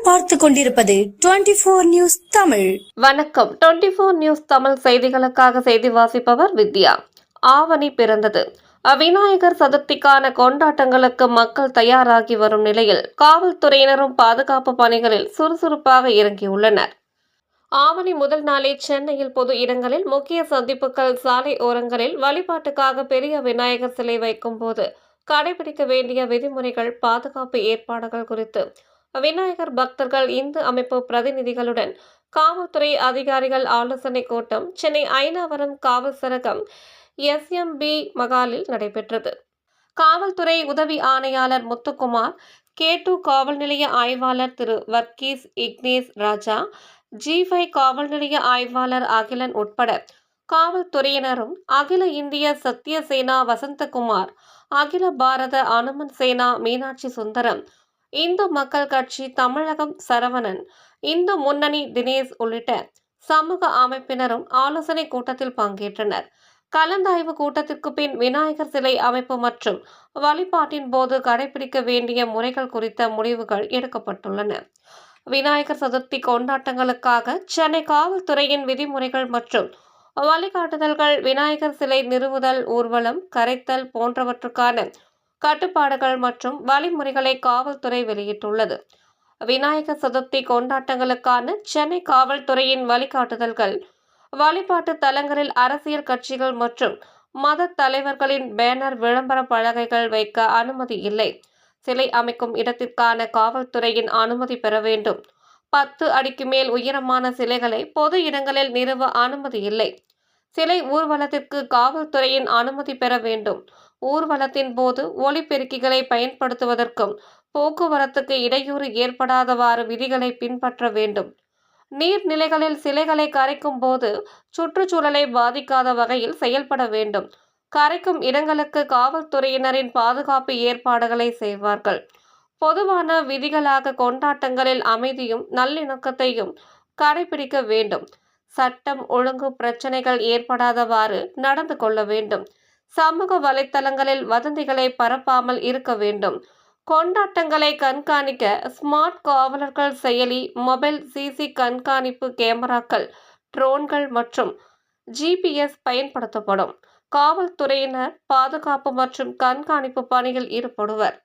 பார்த்து கொண்டிருப்பது 24 நியூஸ் தமிழ். வணக்கம். 24 நியூஸ் தமிழ் செய்திகளுக்காக செய்தி வாசிப்பவர் வித்யா. ஆவணி பிறந்தது. விநாயகர் சதுர்த்திக்கான கொண்டாட்டங்களுக்கு மக்கள் தயாராகி வரும் நிலையில் காவல்துறையினரும் பாதுகாப்பு பணிகளில் சுறுசுறுப்பாக இறங்கியுள்ளனர். ஆவணி முதல் நாளே சென்னையில் பொது இடங்களில் முக்கிய சந்திப்புகள், சாலை ஓரங்களில் வழிபாட்டுக்காக பெரிய விநாயகர் சிலை வைக்கும் போது கடைபிடிக்க வேண்டிய விதிமுறைகள், பாதுகாப்பு ஏற்பாடுகள் குறித்து விநாயகர் பக்தர்கள், இந்து அமைப்பு பிரதிநிதிகளுடன் காவல்துறை அதிகாரிகள் ஆலோசனை கூட்டம் சென்னை அயனாவரம் காவல் சரகம் SMB மகாலில் நடைபெற்றது. காவல்துறை உதவி ஆணையாளர் முத்துக்குமார், K2 காவல் நிலைய ஆய்வாளர் திரு வர்கீஸ் இக்னேஸ் ராஜா, G5 காவல் நிலைய ஆய்வாளர் அகிலன் உட்பட காவல்துறையினரும், அகில இந்திய சத்திய சேனா வசந்தகுமார், அகில பாரத அனுமன் சேனா மீனாட்சி சுந்தரம், இந்து மக்கள் கட்சி தமிழகம் சரவணன், இந்து முன்னணி தினேஷ் உள்ளிட்ட சமூக அமைப்பினரும் ஆலோசனை கூட்டத்தில் பங்கேற்றனர். கலந்தாய்வு கூட்டத்திற்கு பின் விநாயகர் சிலை அமைப்பு மற்றும் வழிபாட்டின் போது கடைபிடிக்க வேண்டிய முறைகள் குறித்த முடிவுகள் எடுக்கப்பட்டுள்ளன. விநாயகர் சதுர்த்தி கொண்டாட்டங்களுக்காக சென்னை காவல்துறையின் விதிமுறைகள் மற்றும் வழிகாட்டுதல்கள், விநாயகர் சிலை நிறுவுதல், ஊர்வலம், கரைத்தல் போன்றவற்றுக்கான கட்டுப்பாடுகள் மற்றும் வழிமுறைகளை காவல்துறை வெளியிட்டுள்ளது. விநாயகர் சதுர்த்தி கொண்டாட்டங்களுக்கான சென்னை காவல்துறையின் வழிகாட்டுதல்கள்: வழிபாட்டு தலங்களில் அரசியல் கட்சிகள் மற்றும் மத தலைவர்களின் பேனர், விளம்பர பலகைகள் வைக்க அனுமதி இல்லை. சிலை அமைக்கும் இடத்திற்கான காவல்துறையின் அனுமதி பெற வேண்டும். 10 அடிக்கு மேல் உயரமான சிலைகளை பொது இடங்களில் நிறுவ அனுமதி இல்லை. சிலை ஊர்வலத்திற்கு காவல்துறையின் அனுமதி பெற வேண்டும். ஊர்வலத்தின் போது ஒலிபெருக்கிகளை பயன்படுத்துவதற்கும் போக்குவரத்துக்கு இடையூறு ஏற்படாதவாறு விதிகளை பின்பற்ற வேண்டும். நீர்நிலைகளில் சிலைகளை கரைக்கும் போது சுற்றுச்சூழலை பாதிக்காத வகையில் செயல்பட வேண்டும். கரைக்கும் இடங்களுக்கு காவல்துறையினரின் பாதுகாப்பு ஏற்பாடுகளை செய்வார்கள். பொதுவான விதிகளாக கொண்டாட்டங்களில் அமைதியும் நல்லிணக்கத்தையும் கடைபிடிக்க வேண்டும். சட்டம் ஒழுங்கு பிரச்சனைகள் ஏற்படாதவாறு நடந்து கொள்ள வேண்டும். சமூக வலைத்தளங்களில் வதந்திகளை பரப்பாமல் இருக்க வேண்டும். கொண்டாட்டங்களை கண்காணிக்க ஸ்மார்ட் காவலர்கள் செயலி, மொபைல் CC கண்காணிப்பு கேமராக்கள், ட்ரோன்கள் மற்றும் GPS பயன்படுத்தப்படும். காவல்துறையினர் பாதுகாப்பு மற்றும் கண்காணிப்பு பணியில் ஈடுபடுவர்.